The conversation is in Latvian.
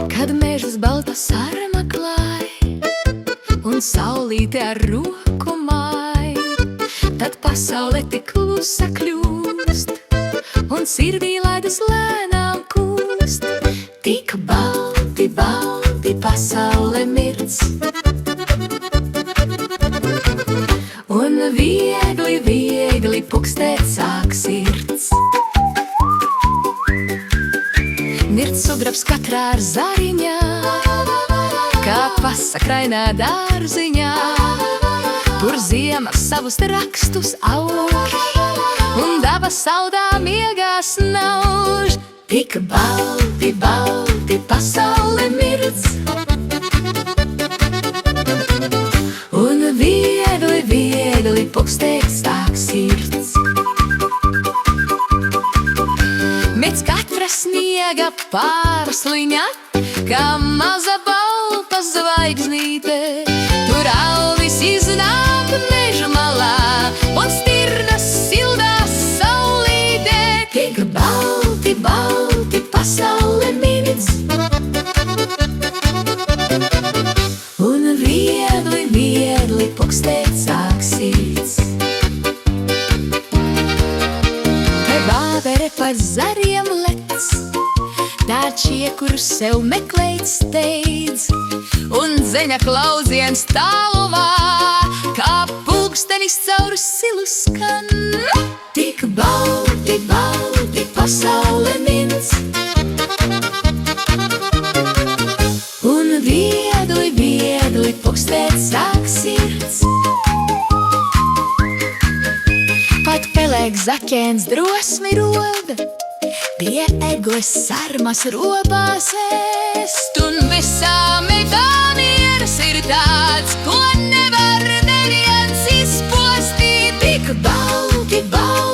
Kad mežus balta sarma klāj un saulīte ar roku māj, tad pasaule tik klusa kļūst un sirdī ledus lēnām kūst. Tik balti, balti pasaule mirds un viegli, viegli pukstēt sāk sirds. Mirds sudrabs katrā ar zariņā, kā pasakrainā dārziņā. Tur ziema savus rakstus aug un daba saudā miegā snauž. Tik balti, balti pasaule mirdz un viegli, viegli pukstēt sāk sirds. Mirdz katra sniega pārsliņa, kā maza balta zvaigznīte. Tur alvis iznāk meža malā un stirnas sildās saulītē. Tik balti, balti pasaule mirdz un viegli, viegli pukstēt sāk sirds. Te bābere par zariem lec, tā čiekur sev meklēt steidz, un dzeņa klauziens tālumā, kā pulkstenis caur silu skan. Tik balti, balti pasaule mirdz un viegli, viegli pukstēt sāk sirds. Pat pelēk zaķēns drosmi rod, pie egles sarmas robās ēst, un visā mežā miers ir tāds, ko nevar neviens izpostīt. Tik balti, balti